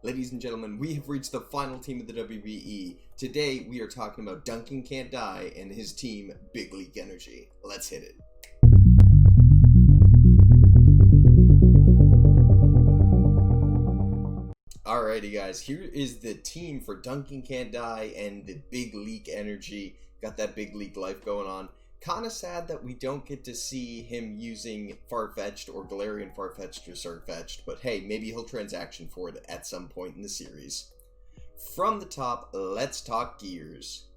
Ladies and gentlemen, we have reached the final team of the WBE. Today, we are talking about DuncanCantDie and his team, Big Leek Energy. Let's hit it. Alrighty guys, here is the team for DuncanCantDie and the Big Leek Energy. Got that Big Leek life going on. Kinda sad that we don't get to see him using Farfetch'd or Galarian Farfetch'd or Surfetch'd, but hey, maybe he'll transaction for it at some point in the series. From the top, let's talk gears.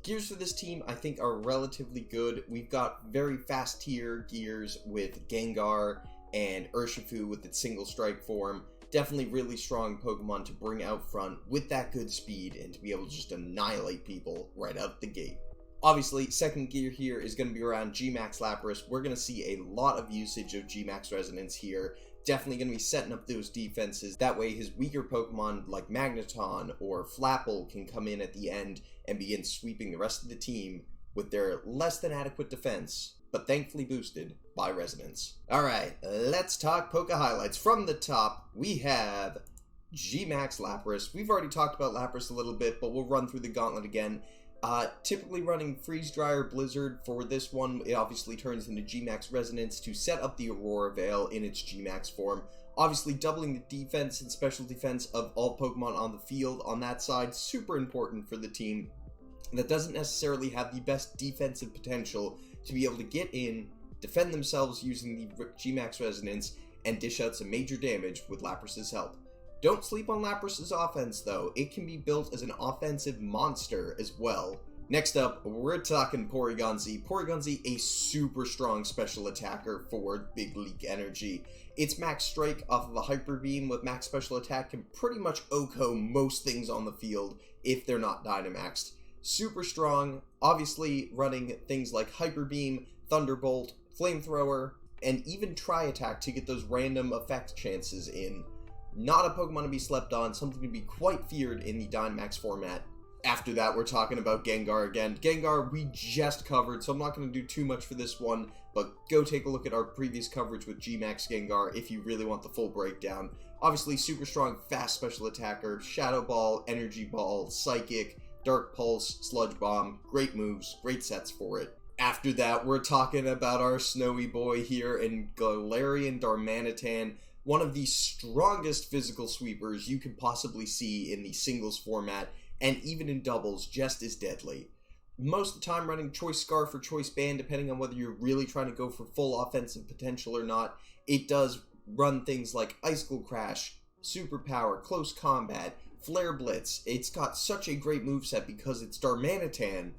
Gears for this team I think are relatively good. We've got very fast tier gears with Gengar and Urshifu with its single strike form. Definitely really strong Pokemon to bring out front with that good speed and to be able to just annihilate people right out the gate. Obviously, second gear here is going to be around Gmax Lapras. We're going to see a lot of usage of Gmax Resonance here. Definitely going to be setting up those defenses. That way his weaker Pokemon like Magneton or Flapple can come in at the end and begin sweeping the rest of the team with their less than adequate defense, but thankfully boosted by Resonance. Alright, let's talk Poke highlights. From the top, we have Gmax Lapras. We've already talked about Lapras a little bit, but we'll run through the gauntlet again. Typically running Freeze Dry or Blizzard. For this one, it obviously turns into Gmax Resonance to set up the Aurora Veil in its Gmax form. Obviously, doubling the defense and special defense of all Pokemon on the field on that side, super important for the team that doesn't necessarily have the best defensive potential to be able to get in, defend themselves using the Gmax Resonance, and dish out some major damage with Lapras' help. Don't sleep on Lapras' offense, though. It can be built as an offensive monster as well. Next up, we're talking Porygon Z. Porygon Z, a super strong special attacker for Big Leek Energy. Its max strike off of a Hyper Beam with max special attack can pretty much OHKO most things on the field if they're not Dynamaxed. Super strong, obviously running things like Hyper Beam, Thunderbolt, Flamethrower, and even Tri-Attack to get those random effect chances in. Not a Pokemon to be slept on, something to be quite feared in the Dynamax format. After that, we're talking about Gengar again. Gengar we just covered, so I'm not going to do too much for this one, but go take a look at our previous coverage with Gmax Gengar if you really want the full breakdown. Obviously, super strong, fast special attacker, Shadow Ball, Energy Ball, Psychic, Dark Pulse, Sludge Bomb, great moves, great sets for it. After that, we're talking about our Snowy Boy here in Galarian Darmanitan. One of the strongest physical sweepers you could possibly see in the singles format, and even in doubles, just as deadly. Most of the time running Choice Scarf or Choice Band, depending on whether you're really trying to go for full offensive potential or not, it does run things like Icicle Crash, Superpower, Close Combat, Flare Blitz. It's got such a great moveset because it's Darmanitan,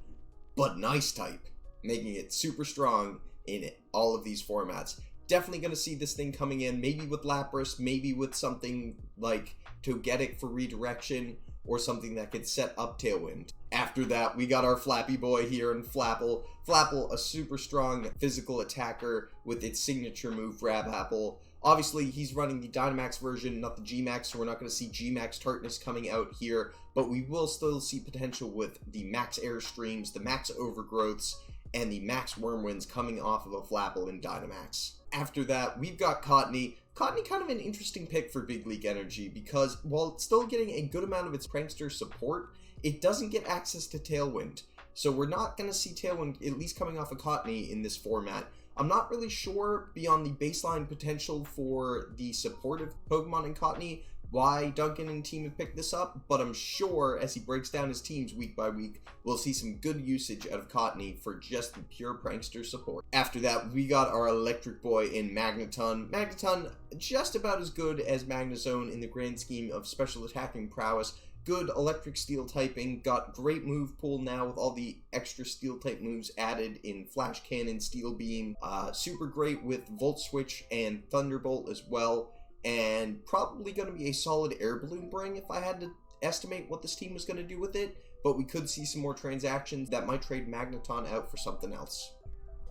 but Nice type, making it super strong in all of these formats. Definitely going to see this thing coming in, maybe with Lapras, maybe with something like Togetic for redirection, or something that could set up Tailwind. After that, we got our Flappy Boy here in Flapple. Flapple, a super strong physical attacker with its signature move, Grab Apple. Obviously, he's running the Dynamax version, not the Gmax, so we're not going to see Gmax Tartness coming out here, but we will still see potential with the Max Airstreams, the Max Overgrowths, and the Max Wormwinds coming off of a Flapple in Dynamax. After that, we've got Cottony. Cottony kind of an interesting pick for Big Leek Energy because while it's still getting a good amount of its prankster support, it doesn't get access to Tailwind. So we're not going to see Tailwind, at least coming off of Cottony in this format. I'm not really sure beyond the baseline potential for the supportive Pokemon in Cottony why Duncan and team have picked this up, but I'm sure as he breaks down his teams week by week, we'll see some good usage out of Cottony for just the pure prankster support. After that, we got our Electric Boy in Magneton. Magneton, just about as good as Magnezone in the grand scheme of special attacking prowess. Good electric steel typing, got great move pool now with all the extra steel type moves added in Flash Cannon, Steel Beam. Super great with Volt Switch and Thunderbolt as well. And probably going to be a solid Air Balloon bring if I had to estimate what this team was going to do with it, but we could see some more transactions that might trade Magneton out for something else.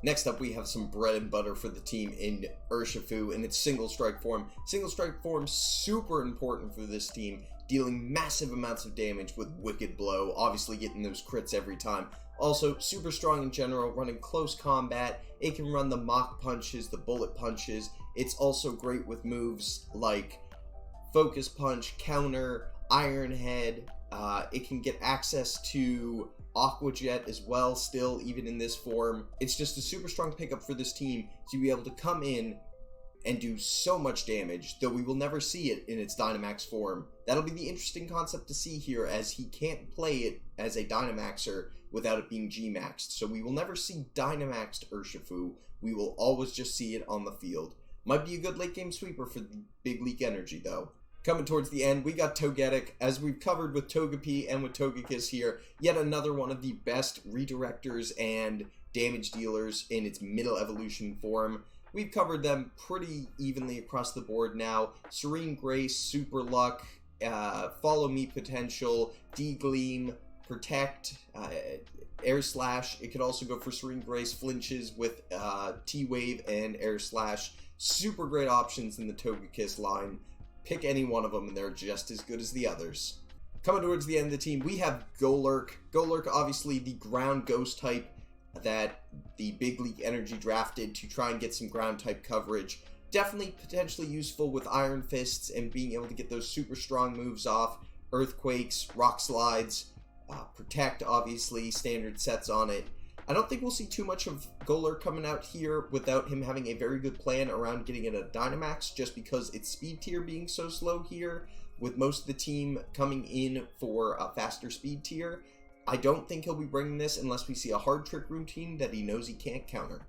Next up, we have some bread and butter for the team in Urshafu in its single strike form. Single strike form, super important for this team, dealing massive amounts of damage with Wicked Blow, obviously getting those crits every time. Also, super strong in general, running close combat. It can run the Mach Punches, the Bullet Punches. It's also great with moves like Focus Punch, Counter, Iron Head. It can get access to Aqua Jet as well, still, even in this form. It's just a super strong pickup for this team to be able to come in and do so much damage, though we will never see it in its Dynamax form. That'll be the interesting concept to see here, as he can't play it as a Dynamaxer without it being Gmaxed. So we will never see Dynamaxed Urshifu. We will always just see it on the field. Might be a good late game sweeper for the Big Leek Energy, though. Coming towards the end, we got Togetic, as we've covered with Togepi and with Togekiss here. Yet another one of the best redirectors and damage dealers in its middle evolution form. We've covered them pretty evenly across the board now. Serene Grace, Super Luck, Follow Me Potential, D-Gleam, Protect, Air Slash. It could also go for Serene Grace, Flinches with T-Wave and Air Slash. Super great options in the Togekiss line. Pick any one of them and they're just as good as the others. Coming towards the end of the team, we have Golurk. Golurk, obviously the ground ghost type that the Big Leek Energy drafted to try and get some ground type coverage. Definitely potentially useful with Iron Fists and being able to get those super strong moves off. Earthquakes, Rock Slides, Protect, obviously, standard sets on it. I don't think we'll see too much of Golurk coming out here without him having a very good plan around getting it a Dynamax, just because its speed tier being so slow here, with most of the team coming in for a faster speed tier. I don't think he'll be bringing this unless we see a hard trick routine that he knows he can't counter.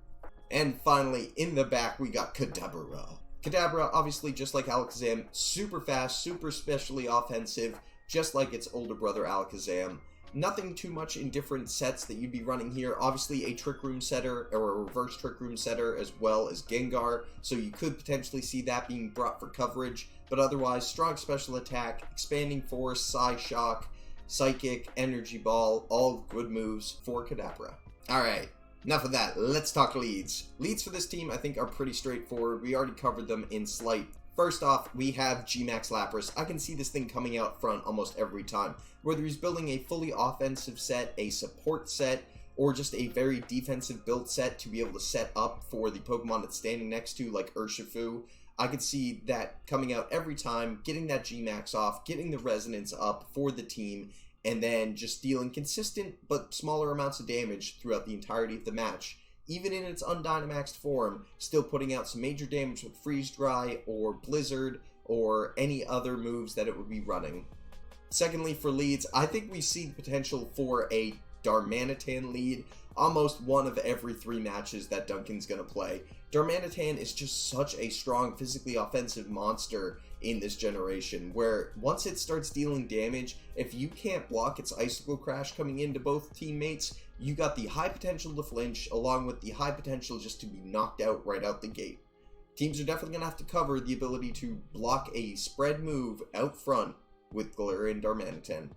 And finally, in the back, we got Cadabra. Cadabra, obviously, just like Alakazam, super fast, super specially offensive, just like its older brother Alakazam. Nothing too much in different sets that you'd be running here. Obviously, a Trick Room setter, or a reverse Trick Room setter, as well as Gengar, so you could potentially see that being brought for coverage. But otherwise, strong special attack, expanding force, Psyshock, Psychic, Energy Ball, all good moves for Cadabra. Alright, enough of that. Let's talk leads. Leads for this team, I think, are pretty straightforward. We already covered them in slight. First off, we have Gmax Lapras. I can see this thing coming out front almost every time. Whether he's building a fully offensive set, a support set, or just a very defensive build set to be able to set up for the Pokemon it's standing next to, like Urshifu. I could see that coming out every time, getting that Gmax off, getting the resonance up for the team, and then just dealing consistent but smaller amounts of damage throughout the entirety of the match. Even in its undynamaxed form, still putting out some major damage with Freeze Dry or Blizzard or any other moves that it would be running. Secondly, for leads, I think we see the potential for a Darmanitan lead almost one of every 3 matches that Duncan's going to play. Darmanitan is just such a strong physically offensive monster in this generation, where once it starts dealing damage, if you can't block its Icicle Crash coming into both teammates, you got the high potential to flinch, along with the high potential just to be knocked out right out the gate. Teams are definitely going to have to cover the ability to block a spread move out front with Galarian Darmanitan.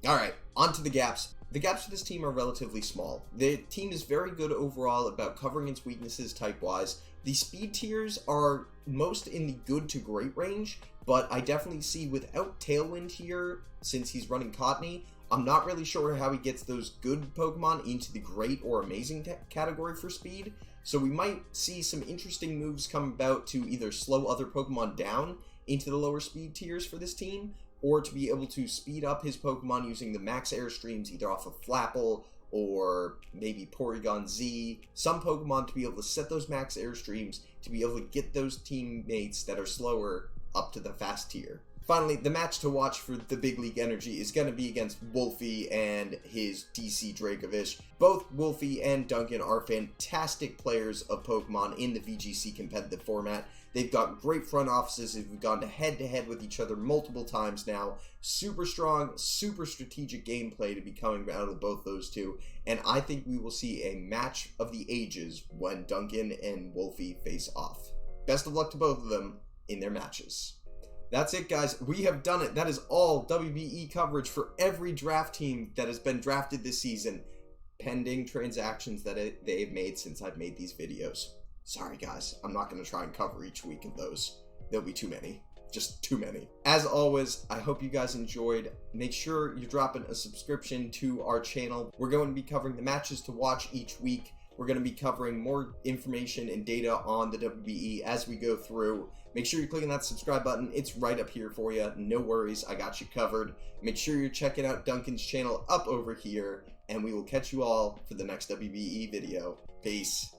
Alright, on to the gaps. The gaps for this team are relatively small. The team is very good overall about covering its weaknesses type-wise. The speed tiers are most in the good to great range, but I definitely see without Tailwind here, since he's running Cottony, I'm not really sure how he gets those good Pokemon into the great or amazing category for speed, so we might see some interesting moves come about to either slow other Pokemon down into the lower speed tiers for this team, or to be able to speed up his Pokemon using the max airstreams either off of Flapple or maybe Porygon Z. Some Pokemon to be able to set those max airstreams to be able to get those teammates that are slower up to the fast tier. Finally, the match to watch for the Big Leek Energy is going to be against Wolfie and his DC Dracovish. Both Wolfie and Duncan are fantastic players of Pokemon in the VGC competitive format. They've got great front offices. They've gone head-to-head with each other multiple times now. Super strong, super strategic gameplay to be coming out of both those two. And I think we will see a match of the ages when Duncan and Wolfie face off. Best of luck to both of them in their matches. That's it, guys. We have done it. That is all WBE coverage for every draft team that has been drafted this season, pending transactions that they've made since I've made these videos. Sorry, guys. I'm not going to try and cover each week of those. There'll be too many. Just too many. As always, I hope you guys enjoyed. Make sure you're dropping a subscription to our channel. We're going to be covering the matches to watch each week. We're going to be covering more information and data on the WBE as we go through. Make sure you're clicking that subscribe button. It's right up here for you. No worries, I got you covered. Make sure you're checking out Duncan's channel up over here, and we will catch you all for the next WBE video. Peace.